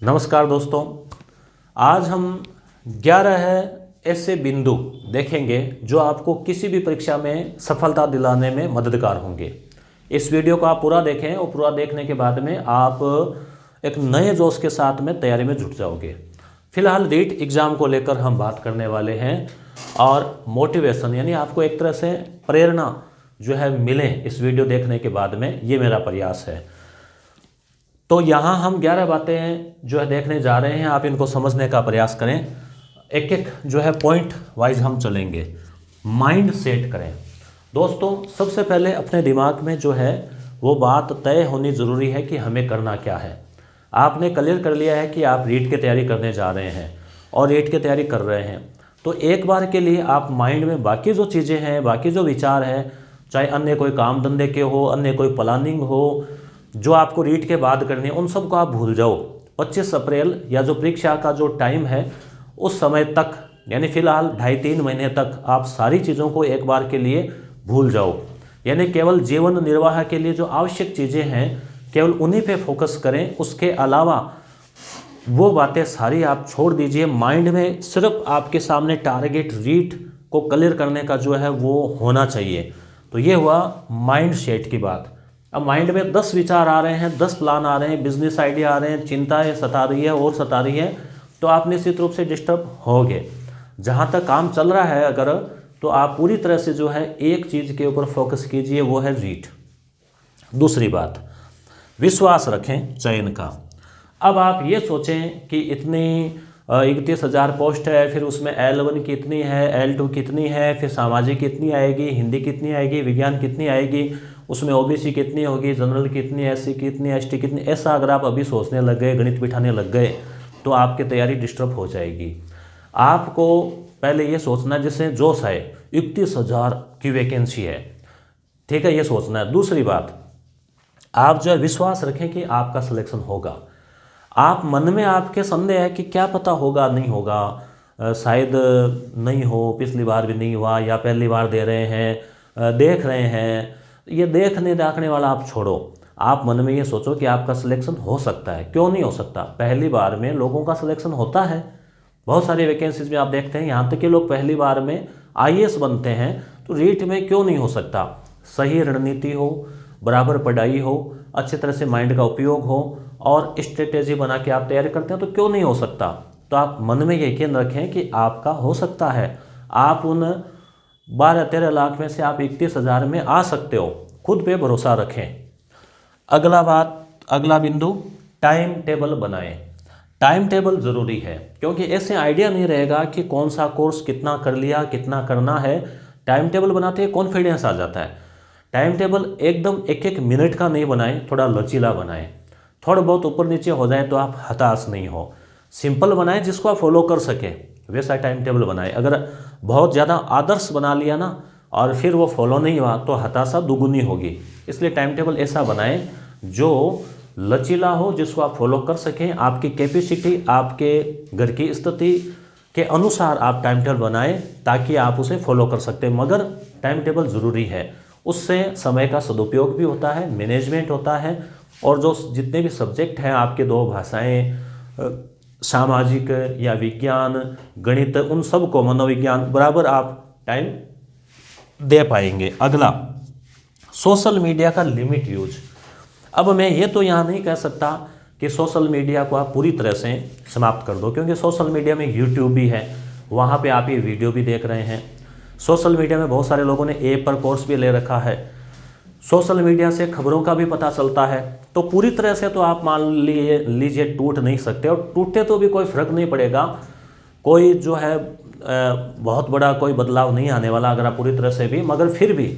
नमस्कार दोस्तों। आज हम 11 ऐसे बिंदु देखेंगे जो आपको किसी भी परीक्षा में सफलता दिलाने में मददगार होंगे। इस वीडियो को आप पूरा देखें और पूरा देखने के बाद में आप एक नए जोश के साथ में तैयारी में जुट जाओगे। फिलहाल रीट एग्ज़ाम को लेकर हम बात करने वाले हैं और मोटिवेशन यानी आपको एक तरह से प्रेरणा जो है मिले इस वीडियो देखने के बाद में, ये मेरा प्रयास है। तो यहाँ हम 11 बातें जो है देखने जा रहे हैं, आप इनको समझने का प्रयास करें। एक एक जो है पॉइंट वाइज हम चलेंगे। माइंड सेट करें दोस्तों। सबसे पहले अपने दिमाग में जो है वो बात तय होनी ज़रूरी है कि हमें करना क्या है। आपने क्लियर कर लिया है कि आप रीट की तैयारी करने जा रहे हैं और रीट की तैयारी कर रहे हैं, तो एक बार के लिए आप माइंड में बाकी जो चीज़ें हैं, बाकी जो विचार हैं, चाहे अन्य कोई काम धंधे के हो, अन्य कोई प्लानिंग हो जो आपको रीट के बाद करनी है, उन सब को आप भूल जाओ। 25 अप्रैल या जो परीक्षा का जो टाइम है उस समय तक, यानी फिलहाल 2.5-3 महीने तक आप सारी चीज़ों को एक बार के लिए भूल जाओ। यानी केवल जीवन निर्वाह के लिए जो आवश्यक चीज़ें हैं केवल उन्हीं पे फोकस करें। उसके अलावा वो बातें सारी आप छोड़ दीजिए। माइंड में सिर्फ आपके सामने टारगेट रीट को क्लियर करने का जो है वो होना चाहिए। तो ये हुआ माइंड सेट की बात। अब माइंड में 10 विचार आ रहे हैं, 10 प्लान आ रहे हैं, बिजनेस आइडिया आ रहे हैं, चिंताएं सता रही है और सता रही है, तो आप निश्चित रूप से डिस्टर्ब होगे। जहाँ तक काम चल रहा है अगर, तो आप पूरी तरह से जो है एक चीज़ के ऊपर फोकस कीजिए, वो है रीट। दूसरी बात, विश्वास रखें चयन का। अब आप ये सोचें कि इतनी 31,000 पोस्ट है, फिर उसमें L1 कितनी है, L2 कितनी है, फिर सामाजिक कितनी आएगी, हिंदी कितनी आएगी, विज्ञान कितनी आएगी, उसमें OBC कितनी होगी, जनरल कितनी, SC कितनी, ST कितनी। ऐसा अगर आप अभी सोचने लग गए, गणित बिठाने लग गए, तो आपकी तैयारी डिस्टर्ब हो जाएगी। आपको पहले ये सोचना है, जैसे जोश है, 31,000 की वैकेंसी है, ठीक है, ये सोचना है। दूसरी बात, आप जो है विश्वास रखें कि आपका सिलेक्शन होगा। आप मन में आपके संदेह है कि क्या पता होगा नहीं होगा, शायद नहीं हो, पिछली बार भी नहीं हुआ, या पहली बार दे रहे हैं, देख रहे हैं। ये देखने दाखने वाला आप छोड़ो। आप मन में ये सोचो कि आपका सिलेक्शन हो सकता है। क्यों नहीं हो सकता? पहली बार में लोगों का सिलेक्शन होता है। बहुत सारी वैकेंसीज में आप देखते हैं यहाँ तक कि लोग पहली बार में IAS बनते हैं, तो रीट में क्यों नहीं हो सकता? सही रणनीति हो, बराबर पढ़ाई हो, अच्छी तरह से माइंड का उपयोग हो और स्ट्रेटेजी बना के आप तैयारी करते हैं, तो क्यों नहीं हो सकता? तो आप मन में यकीन रखें कि आपका हो सकता है। आप उन 12-13 लाख में से आप 31,000 में आ सकते हो। खुद पे भरोसा रखें। अगला बिंदु, टाइम टेबल बनाएं। टाइम टेबल ज़रूरी है, क्योंकि ऐसे आइडिया नहीं रहेगा कि कौन सा कोर्स कितना कर लिया, कितना करना है। टाइम टेबल बनाते हैं कॉन्फिडेंस आ जाता है। टाइम टेबल एकदम 1-1 मिनट का नहीं बनाएं, थोड़ा लचीला बनाएं। थोड़ा बहुत ऊपर नीचे हो जाए तो आप हताश नहीं हो। सिंपल बनाएं जिसको आप फॉलो कर सके, वैसा टाइम टेबल बनाएं। अगर बहुत ज़्यादा आदर्श बना लिया ना और फिर वो फॉलो नहीं हुआ तो हताशा दुगुनी होगी। इसलिए टाइम टेबल ऐसा बनाएं जो लचीला हो, जिसको आप फॉलो कर सकें। आपकी कैपेसिटी, आपके घर की स्थिति के अनुसार आप टाइम टेबल बनाएं ताकि आप उसे फॉलो कर सकते हैं। मगर टाइम टेबल ज़रूरी है, उससे समय का सदुपयोग भी होता है, मैनेजमेंट होता है, और जो जितने भी सब्जेक्ट हैं आपके 2 भाषाएं, सामाजिक या विज्ञान, गणित, उन सब को, मनोविज्ञान, बराबर आप टाइम दे पाएंगे। अगला, सोशल मीडिया का लिमिट यूज। अब मैं ये तो यहाँ नहीं कह सकता कि सोशल मीडिया को आप पूरी तरह से समाप्त कर दो, क्योंकि सोशल मीडिया में यूट्यूब भी है, वहाँ पे आप ये वीडियो भी देख रहे हैं। सोशल मीडिया में बहुत सारे लोगों ने ऐप पर कोर्स भी ले रखा है। सोशल मीडिया से खबरों का भी पता चलता है। तो पूरी तरह से तो आप मान लीजिए टूट नहीं सकते, और टूटे तो भी कोई फ़र्क नहीं पड़ेगा। कोई जो है बहुत बड़ा कोई बदलाव नहीं आने वाला अगर आप पूरी तरह से भी, मगर फिर भी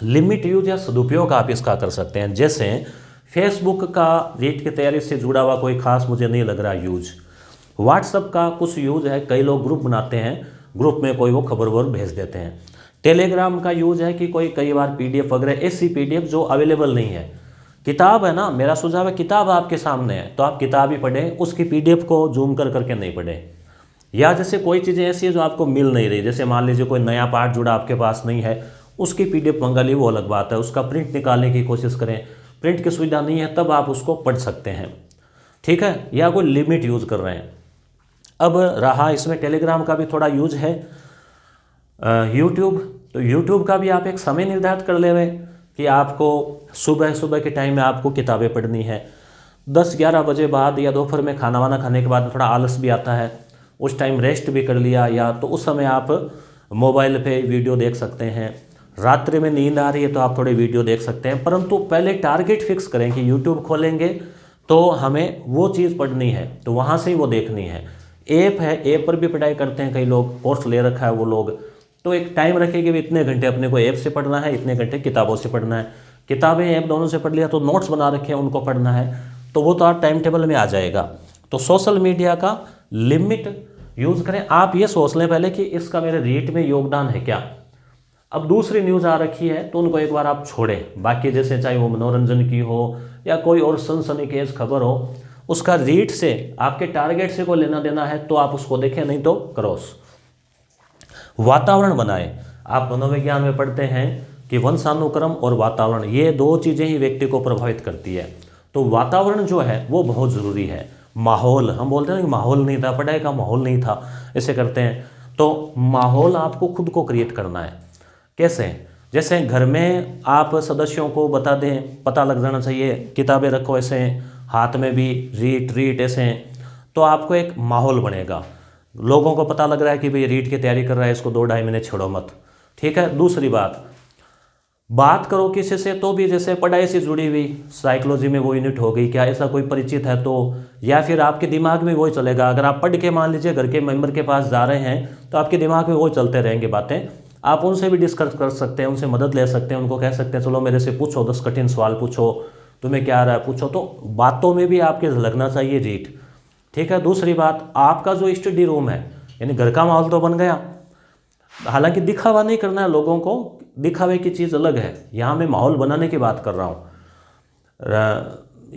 लिमिट यूज या सदुपयोग आप इसका कर सकते हैं। जैसे फेसबुक का रीट की तैयारी से जुड़ा हुआ कोई खास मुझे नहीं लग रहा यूज। व्हाट्सएप का कुछ यूज है, कई लोग ग्रुप बनाते हैं, ग्रुप में कोई वो खबर भेज देते हैं। टेलीग्राम का यूज है कि कोई कई बार PDF वगैरह, ऐसी PDF जो अवेलेबल नहीं है। किताब है ना, मेरा सुझाव है किताब आपके सामने है तो आप किताब ही पढ़ें, उसकी PDF को जूम कर करके नहीं पढ़ें। या जैसे कोई चीज़ें ऐसी है जो आपको मिल नहीं रही, जैसे मान लीजिए कोई नया पार्ट जुड़ा आपके पास नहीं है, उसकी PDF मंगा ली, वो अलग बात है। उसका प्रिंट निकालने की कोशिश करें, प्रिंट की सुविधा नहीं है तब आप उसको पढ़ सकते हैं। ठीक है, या कोई लिमिट यूज़ कर रहे हैं। अब रहा इसमें टेलीग्राम का भी थोड़ा यूज है, यूट्यूब, तो यूट्यूब का भी आप एक समय निर्धारित कर ले रहे कि आपको सुबह सुबह के टाइम में आपको किताबें पढ़नी है। 10-11 बजे बाद या दोपहर में खाना वाना खाने के बाद थोड़ा आलस भी आता है, उस टाइम रेस्ट भी कर लिया, या तो उस समय आप मोबाइल पे वीडियो देख सकते हैं। रात्रि में नींद आ रही है तो आप थोड़े वीडियो देख सकते हैं, परंतु पहले टारगेट फिक्स करें कि यूट्यूब खोलेंगे तो हमें वो चीज़ पढ़नी है, तो वहाँ से ही वो देखनी है। ऐप है, ऐप पर भी पढ़ाई करते हैं कई लोग, कोर्स ले रखा है वो लोग, तो एक टाइम रखें कि इतने घंटे अपने को ऐप से पढ़ना है, इतने घंटे किताबों से पढ़ना है। किताबें ऐप दोनों से पढ़ लिया तो नोट्स बना रखे हैं उनको पढ़ना है, तो वो तो आप टाइम टेबल में आ जाएगा। तो सोशल मीडिया का लिमिट यूज़ करें। आप ये सोच लें पहले कि इसका मेरे रीट में योगदान है क्या। अब दूसरी न्यूज़ आ रखी है तो उनको एक बार आप छोड़ें, बाकी जैसे चाहे वो मनोरंजन की हो या कोई और सनसनीखेज खबर हो, उसका रीट से आपके टारगेट से कोई लेना देना है तो आप उसको देखें, नहीं तो क्रॉस। वातावरण बनाएं। आप मनोविज्ञान में पढ़ते हैं कि वंशानुक्रम और वातावरण, ये दो चीज़ें ही व्यक्ति को प्रभावित करती है। तो वातावरण जो है वो बहुत ज़रूरी है। माहौल, हम बोलते हैं कि माहौल नहीं था, पढ़ाई का माहौल नहीं था, ऐसे करते हैं, तो माहौल आपको खुद को क्रिएट करना है। कैसे? जैसे घर में आप सदस्यों को बता दें, पता लग जाना चाहिए, किताबें रखो ऐसे, हाथ में भी रीट ऐसे, तो आपको एक माहौल बनेगा। लोगों को पता लग रहा है कि भाई रीट की तैयारी कर रहा है, इसको 2-2.5 महीने छोड़ो मत। ठीक है। दूसरी बात करो किसी से तो भी, जैसे पढ़ाई से जुड़ी हुई साइकोलॉजी में वो यूनिट हो गई, क्या ऐसा कोई परिचित है तो, या फिर आपके दिमाग में वही चलेगा। अगर आप पढ़ के मान लीजिए घर के मेंबर के पास जा रहे हैं तो आपके दिमाग में वही चलते रहेंगे बातें। आप उनसे भी डिस्कस कर सकते हैं, उनसे मदद ले सकते हैं, उनको कह सकते हैं चलो मेरे से पूछो, 10 कठिन सवाल पूछो, तुम्हें क्या आ रहा है पूछो। तो बातों में भी आपके लगना चाहिए रीट। ठीक है। दूसरी बात, आपका जो स्टडी रूम है, यानी घर का माहौल तो बन गया, हालांकि दिखावा नहीं करना है लोगों को, दिखावे की चीज़ अलग है, यहाँ मैं माहौल बनाने की बात कर रहा हूँ।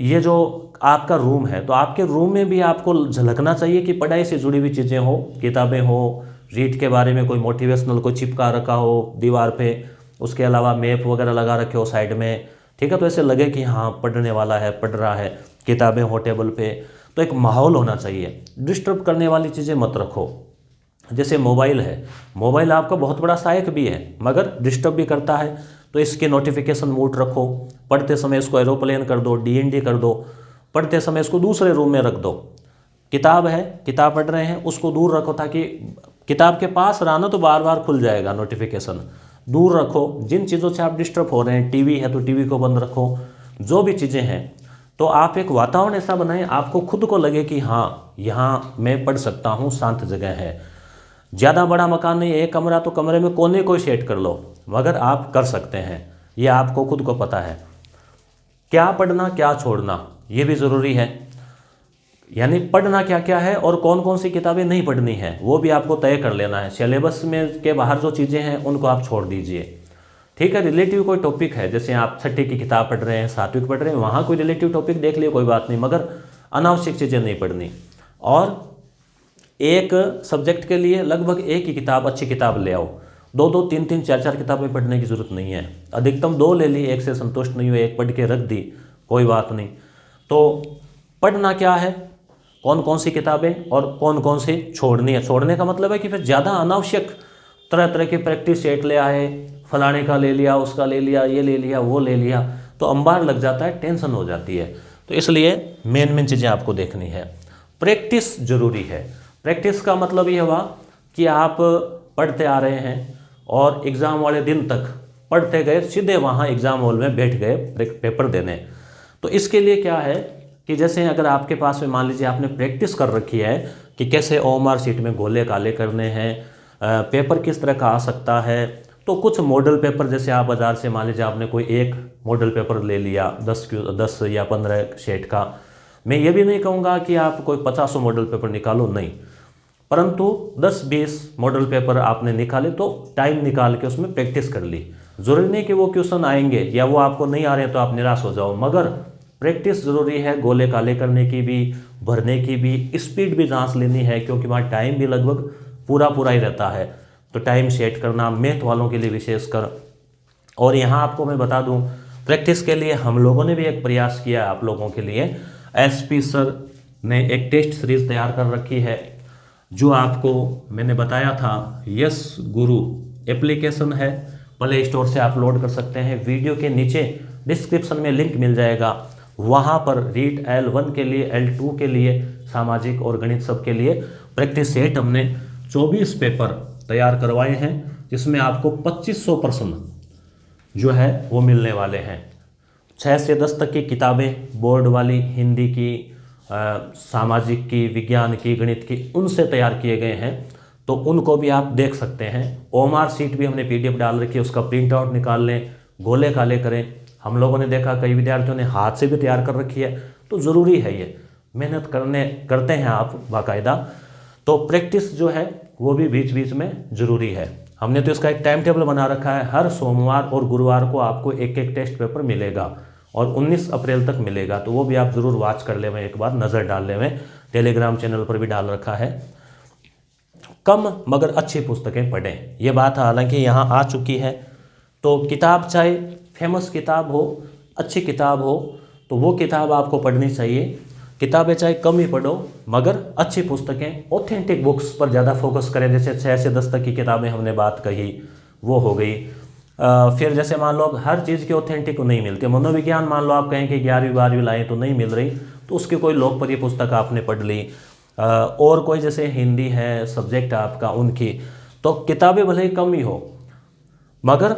ये जो आपका रूम है, तो आपके रूम में भी आपको झलकना चाहिए कि पढ़ाई से जुड़ी हुई चीज़ें हो, किताबें हो, रीट के बारे में कोई मोटिवेशनल कोई चिपका रखा हो दीवार पे, उसके अलावा मैप वगैरह लगा रखे हो साइड में। ठीक है। तो ऐसे लगे कि हाँ पढ़ने वाला है, पढ़ रहा है, किताबें हो टेबल पे, तो एक माहौल होना चाहिए। डिस्टर्ब करने वाली चीज़ें मत रखो। जैसे मोबाइल है, मोबाइल आपका बहुत बड़ा सहायक भी है मगर डिस्टर्ब भी करता है, तो इसके नोटिफिकेशन मूड रखो। पढ़ते समय इसको एरोप्लेन कर दो, DND कर दो, पढ़ते समय इसको दूसरे रूम में रख दो। किताब है, किताब पढ़ रहे हैं, उसको दूर रखो, ताकि किताब के पास रहना तो बार बार खुल जाएगा नोटिफिकेशन, दूर रखो। जिन चीज़ों से आप डिस्टर्ब हो रहे हैं, टीवी है तो टीवी को बंद रखो, जो भी चीज़ें हैं, तो आप एक वातावरण ऐसा बनाएं आपको खुद को लगे कि हाँ यहाँ मैं पढ़ सकता हूँ, शांत जगह है। ज़्यादा बड़ा मकान नहीं, एक कमरा, तो कमरे में कोने को सेट कर लो, मगर आप कर सकते हैं, ये आपको खुद को पता है। क्या पढ़ना क्या छोड़ना ये भी ज़रूरी है, यानी पढ़ना क्या क्या है और कौन कौन सी किताबें नहीं पढ़नी है वो भी आपको तय कर लेना है। सिलेबस में के बाहर जो चीज़ें हैं उनको आप छोड़ दीजिए। ठीक है। रिलेटिव कोई टॉपिक है, जैसे आप 6ठी की किताब पढ़ रहे हैं, 7वीं की पढ़ रहे हैं, वहाँ कोई रिलेटिव टॉपिक देख लिए, कोई बात नहीं, मगर अनावश्यक चीज़ें नहीं पढ़नी। और एक सब्जेक्ट के लिए लगभग एक ही किताब, अच्छी किताब ले आओ। 2-2, 3-3, 4-4 किताबें पढ़ने की ज़रूरत नहीं है। अधिकतम 2 ले ली, एक से संतुष्ट नहीं हुए, एक पढ़ के रख दी, कोई बात नहीं। तो पढ़ना क्या है, कौन कौन सी किताबें और कौन कौन सी छोड़नी है। छोड़ने का मतलब है कि फिर ज़्यादा अनावश्यक तरह तरह की प्रैक्टिस सेट ले आए, फलाने का ले लिया, उसका ले लिया, ये ले लिया, वो ले लिया, तो अंबार लग जाता है, टेंशन हो जाती है। तो इसलिए मेन चीज़ें आपको देखनी है। प्रैक्टिस जरूरी है। प्रैक्टिस का मतलब ये हुआ कि आप पढ़ते आ रहे हैं और एग्ज़ाम वाले दिन तक पढ़ते गए, सीधे वहाँ एग्ज़ाम हॉल में बैठ गए पेपर देने। तो इसके लिए क्या है कि जैसे अगर आपके पास में मान लीजिए आपने प्रैक्टिस कर रखी है कि कैसे OMR शीट में गोले काले करने हैं, पेपर किस तरह का आ सकता है, तो कुछ मॉडल पेपर, जैसे आप बाज़ार से मान लीजिए आपने कोई एक मॉडल पेपर ले लिया 10 या 15 शीट का। मैं ये भी नहीं कहूँगा कि आप कोई 50 मॉडल पेपर निकालो, नहीं, परंतु 10-20 मॉडल पेपर आपने निकाले तो टाइम निकाल के उसमें प्रैक्टिस कर ली। ज़रूरी नहीं कि वो क्वेश्चन आएंगे या वो आपको नहीं आ रहे हैं तो आप निराश हो जाओ, मगर प्रैक्टिस ज़रूरी है। गोले काले करने की भी, भरने की भी, स्पीड भी जांच लेनी है, क्योंकि वहाँ टाइम भी लगभग पूरा ही रहता है। तो टाइम सेट करना मैथ वालों के लिए विशेषकर। और यहाँ आपको मैं बता दूँ, प्रैक्टिस के लिए हम लोगों ने भी एक प्रयास किया आप लोगों के लिए। SP सर ने एक टेस्ट सीरीज़ तैयार कर रखी है, जो आपको मैंने बताया था। यस गुरु एप्लीकेशन है, प्ले स्टोर से आप लोड कर सकते हैं। वीडियो के नीचे डिस्क्रिप्शन में लिंक मिल जाएगा, वहाँ पर रीट L1 के लिए, L2 के लिए, सामाजिक और गणित सब के लिए प्रैक्टिस सेट हमने 24 पेपर तैयार करवाए हैं, जिसमें आपको 2500 प्रश्न जो है वो मिलने वाले हैं। 6 से 10 तक की किताबें, बोर्ड वाली, हिंदी की, सामाजिक की, विज्ञान की, गणित की, उनसे तैयार किए गए हैं, तो उनको भी आप देख सकते हैं। OMR शीट भी हमने PDF डाल रखी है, उसका प्रिंट आउट निकाल लें, गोले काले करें। हम लोगों ने देखा कई विद्यार्थियों ने हाथ से भी तैयार कर रखी है, तो ज़रूरी है ये मेहनत करते हैं आप बाकायदा, तो प्रैक्टिस जो है वो भी बीच बीच में ज़रूरी है। हमने तो इसका एक टाइम टेबल बना रखा है, हर सोमवार और गुरुवार को आपको एक एक टेस्ट पेपर मिलेगा और 19 अप्रैल तक मिलेगा, तो वो भी आप ज़रूर वॉच कर लेवें, एक बार नज़र डाल लेवें। टेलीग्राम चैनल पर भी डाल रखा है। कम मगर अच्छी पुस्तकें पढ़ें, ये बात हालांकि यहाँ आ चुकी है। तो किताब चाहे फेमस किताब हो, अच्छी किताब हो, तो वो किताब आपको पढ़नी चाहिए। किताबें चाहे कम ही पढ़ो, मगर अच्छी पुस्तकें, ऑथेंटिक बुक्स पर ज़्यादा फोकस करें। जैसे 6 से 10 तक की किताबें हमने बात कही, वो हो गई। फिर जैसे मान लो हर चीज़ की ऑथेंटिक नहीं मिलती, मनोविज्ञान मान लो आप कहें कि 11वीं 12वीं लाएँ तो नहीं मिल रही, तो उसकी कोई लोकप्रिय पुस्तक आपने पढ़ ली। और कोई जैसे हिंदी है सब्जेक्ट आपका, उनकी तो किताबें भले ही कम ही हो, मगर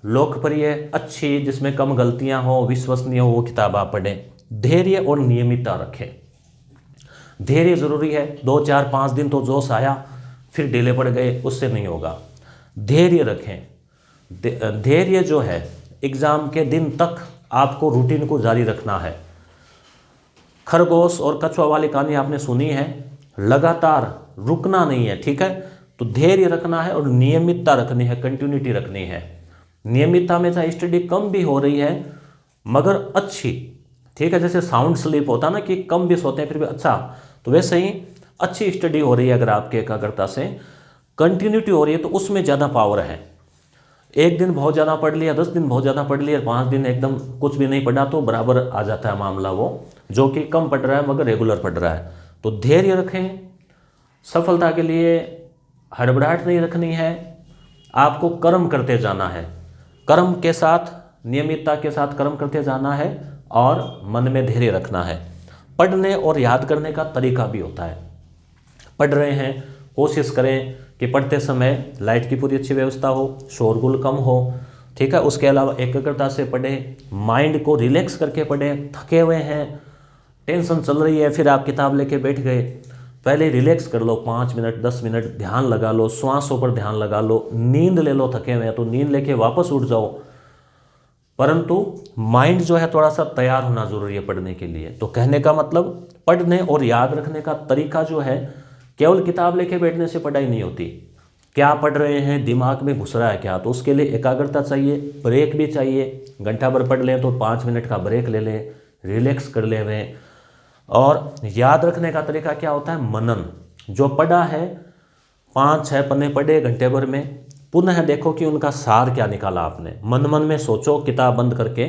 लोकप्रिय, अच्छी, जिसमें कम गलतियां हो, विश्वसनीय हो, वो किताब आप पढ़ें। धैर्य और नियमितता रखें। धैर्य ज़रूरी है। 2 4 5 दिन तो जोश आया, फिर ढीले पड़ गए, उससे नहीं होगा। धैर्य रखें। धैर्य जो है, एग्ज़ाम के दिन तक आपको रूटीन को जारी रखना है। खरगोश और कछुआ वाली कहानी आपने सुनी है, लगातार रुकना नहीं है, ठीक है। तो धैर्य रखना है और नियमितता रखनी है, कंटिन्यूटी रखनी है। नियमितता में चाहे स्टडी कम भी हो रही है मगर अच्छी, ठीक है। जैसे साउंड स्लीप होता है ना कि कम भी सोते हैं फिर भी अच्छा, तो वैसे ही अच्छी स्टडी हो रही है अगर आपके एकाग्रता से कंटिन्यूटी हो रही है, तो उसमें ज़्यादा पावर है। एक दिन बहुत ज़्यादा पढ़ लिया, 10 दिन बहुत ज़्यादा पढ़ लिया, 5 दिन एकदम कुछ भी नहीं पढ़ा, तो बराबर आ जाता है मामला वो जो कि कम पढ़ रहा है मगर रेगुलर पढ़ रहा है। तो धैर्य रखें। सफलता के लिए हड़बड़ाहट नहीं रखनी है, आपको कर्म करते जाना है। कर्म के साथ, नियमितता के साथ कर्म करते जाना है और मन में धैर्य रखना है। पढ़ने और याद करने का तरीका भी होता है। पढ़ रहे हैं, कोशिश करें कि पढ़ते समय लाइट की पूरी अच्छी व्यवस्था हो, शोरगुल कम हो, ठीक है। उसके अलावा एकाग्रता से पढ़ें, माइंड को रिलैक्स करके पढ़ें। थके हुए हैं, टेंशन चल रही है, फिर आप किताब लेके बैठ गए, पहले रिलैक्स कर लो, 5 मिनट 10 मिनट ध्यान लगा लो, श्वासों पर ध्यान लगा लो, नींद ले लो। थके हुए हैं तो नींद लेके वापस उठ जाओ, परंतु माइंड जो है थोड़ा सा तैयार होना जरूरी है पढ़ने के लिए। तो कहने का मतलब, पढ़ने और याद रखने का तरीका जो है, केवल किताब लेके बैठने से पढ़ाई नहीं होती। क्या पढ़ रहे हैं, दिमाग में घुस रहा है क्या, तो उसके लिए एकाग्रता चाहिए, ब्रेक भी चाहिए। घंटा भर पढ़ लें तो 5 मिनट का ब्रेक ले लें, रिलैक्स कर लें। और याद रखने का तरीका क्या होता है, मनन। जो पढ़ा है, 5-6 पन्ने पढ़े घंटे भर में, पुनः देखो कि उनका सार क्या निकाला आपने। मन मन में सोचो किताब बंद करके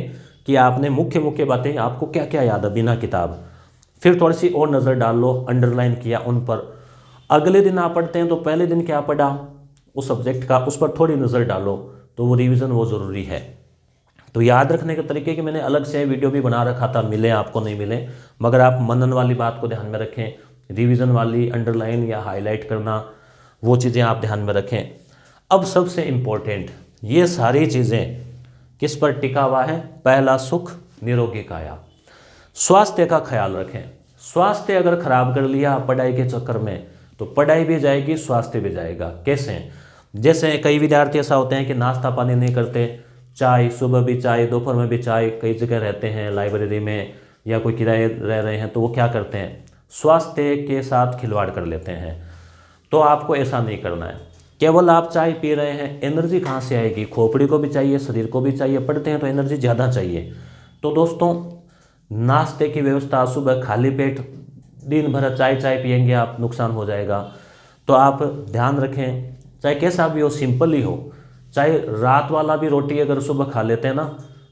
कि आपने मुख्य मुख्य बातें, आपको क्या क्या याद है बिना किताब। फिर थोड़ी सी और नज़र डाल लो, अंडरलाइन किया उन पर। अगले दिन आप पढ़ते हैं तो पहले दिन क्या पढ़ा उस सब्जेक्ट का, उस पर थोड़ी नज़र डालो, तो वो रिवीजन वो ज़रूरी है। तो याद रखने के तरीके की मैंने अलग से वीडियो भी बना रखा था, मिले आपको नहीं मिले, मगर आप मनन वाली बात को ध्यान में रखें, रिवीजन वाली अंडरलाइन या हाईलाइट करना, वो चीज़ें आप ध्यान में रखें। अब सबसे इम्पोर्टेंट, ये सारी चीज़ें किस पर टिका हुआ है, पहला सुख निरोगी काया। स्वास्थ्य का ख्याल रखें। स्वास्थ्य अगर खराब कर लिया पढ़ाई के चक्कर में, तो पढ़ाई भी जाएगी, स्वास्थ्य भी जाएगा। कैसे, जैसे कई विद्यार्थी ऐसा होते हैं कि नाश्ता पानी नहीं करते, चाय, सुबह भी चाय, दोपहर में भी चाय, कई जगह रहते हैं लाइब्रेरी में या कोई किराए रह रहे हैं, तो वो क्या करते हैं, स्वास्थ्य के साथ खिलवाड़ कर लेते हैं। तो आपको ऐसा नहीं करना है। केवल आप चाय पी रहे हैं, एनर्जी कहाँ से आएगी, खोपड़ी को भी चाहिए, शरीर को भी चाहिए, पढ़ते हैं तो एनर्जी ज़्यादा चाहिए। तो दोस्तों, नाश्ते की व्यवस्था, सुबह खाली पेट दिन भर चाय पिएंगे आप, नुकसान हो जाएगा। तो आप ध्यान रखें, चाहे कैसा भी हो, सिंपल ही हो, चाहे रात वाला भी रोटी अगर सुबह खा लेते हैं ना,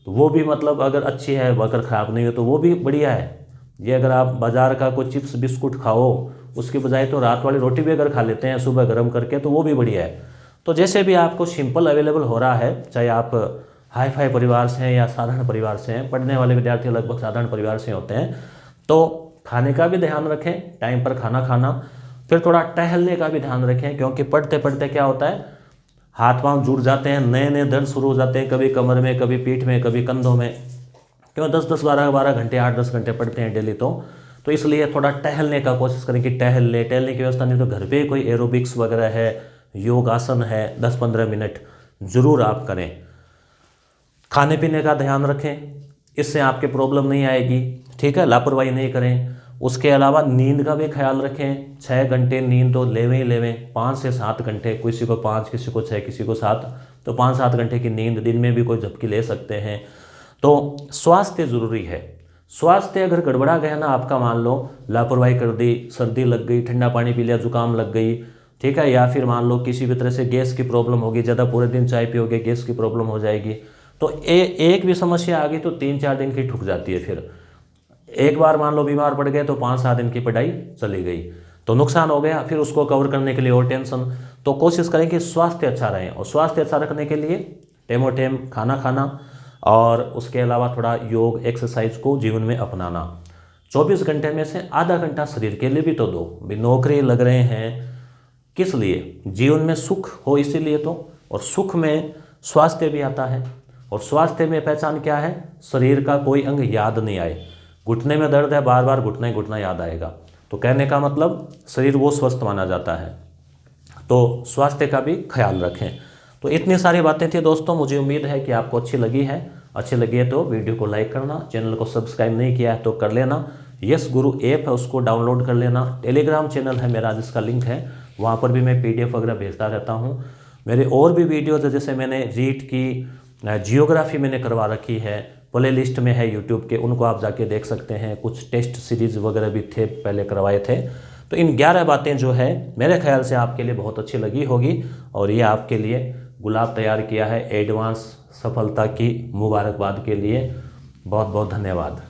तो वो भी मतलब अगर अच्छी है, अगर ख़राब नहीं हो तो वो भी बढ़िया है। ये अगर आप बाज़ार का कोई चिप्स बिस्कुट खाओ उसके बजाय तो रात वाली रोटी भी अगर खा लेते हैं सुबह गर्म करके तो वो भी बढ़िया है। तो जैसे भी आपको सिंपल अवेलेबल हो रहा है, चाहे आप हाई फाई परिवार से हैं या साधारण परिवार से हैं, पढ़ने वाले विद्यार्थी लगभग साधारण परिवार से होते हैं, तो खाने का भी ध्यान रखें, टाइम पर खाना खाना, फिर थोड़ा टहलने का भी ध्यान रखें, क्योंकि पढ़ते पढ़ते क्या होता है हाथ पांव जुड़ जाते हैं, नए नए दर्द शुरू हो जाते हैं, कभी कमर में, कभी पीठ में, कभी कंधों में, क्यों 10-10 12-12 घंटे 8-10 घंटे पढ़ते हैं डेली। तो इसलिए थोड़ा टहलने का कोशिश करें कि टहलने की व्यवस्था नहीं तो घर पे कोई एरोबिक्स वगैरह है, योग आसन है, 10-15 मिनट ज़रूर आप करें। खाने पीने का ध्यान रखें, इससे आपके प्रॉब्लम नहीं आएगी, ठीक है, लापरवाही नहीं करें। उसके अलावा नींद का भी ख्याल रखें, 6 घंटे नींद तो लेवें ही लेवें, 5 से 7 घंटे, किसी को 5, किसी को 6, किसी को 7, तो 5-7 घंटे की नींद, दिन में भी कोई झपकी ले सकते हैं। तो स्वास्थ्य ज़रूरी है। स्वास्थ्य अगर गड़बड़ा गया ना आपका, मान लो लापरवाही कर दी, सर्दी लग गई, ठंडा पानी पी लिया, जुकाम लग गई, ठीक है, या फिर मान लो किसी भी तरह से गैस की प्रॉब्लम होगी, ज़्यादा पूरे दिन चाय पियोगे गैस की प्रॉब्लम हो जाएगी, तो एक भी समस्या आ गई तो 3-4 दिन की ठुक जाती है। फिर एक बार मान लो बीमार पड़ गए तो 5-7 दिन की पढ़ाई चली गई, तो नुकसान हो गया, फिर उसको कवर करने के लिए और टेंशन। तो कोशिश करें कि स्वास्थ्य अच्छा रहे, और स्वास्थ्य अच्छा रखने के लिए टेमो टेम खाना खाना, और उसके अलावा थोड़ा योग एक्सरसाइज को जीवन में अपनाना। 24 घंटे में से आधा घंटा शरीर के लिए भी तो दो। भी नौकरी लग रहे हैं किस लिए, जीवन में सुख हो इसीलिए तो, और सुख में स्वास्थ्य भी आता है, और स्वास्थ्य में पहचान क्या है, शरीर का कोई अंग याद नहीं आए। घुटने में दर्द है, बार बार घुटना ही घुटना याद आएगा, तो कहने का मतलब शरीर वो स्वस्थ माना जाता है। तो स्वास्थ्य का भी ख्याल रखें। तो इतनी सारी बातें थी दोस्तों, मुझे उम्मीद है कि आपको अच्छी लगी है। अच्छी लगी है तो वीडियो को लाइक करना, चैनल को सब्सक्राइब नहीं किया है तो कर लेना, यस गुरु ऐप है उसको डाउनलोड कर लेना, टेलीग्राम चैनल है मेरा जिसका लिंक है, वहाँ पर भी मैं PDF वगैरह भेजता रहता हूँ। मेरे और भी वीडियोज़ है, जैसे मैंने रीट की जियोग्राफी मैंने करवा रखी है, प्ले लिस्ट में है यूट्यूब के, उनको आप जाके देख सकते हैं। कुछ टेस्ट सीरीज़ वगैरह भी थे पहले करवाए थे। तो इन 11 बातें जो है मेरे ख्याल से आपके लिए बहुत अच्छी लगी होगी, और ये आपके लिए गुलाब तैयार किया है एडवांस सफलता की मुबारकबाद के लिए। बहुत बहुत धन्यवाद।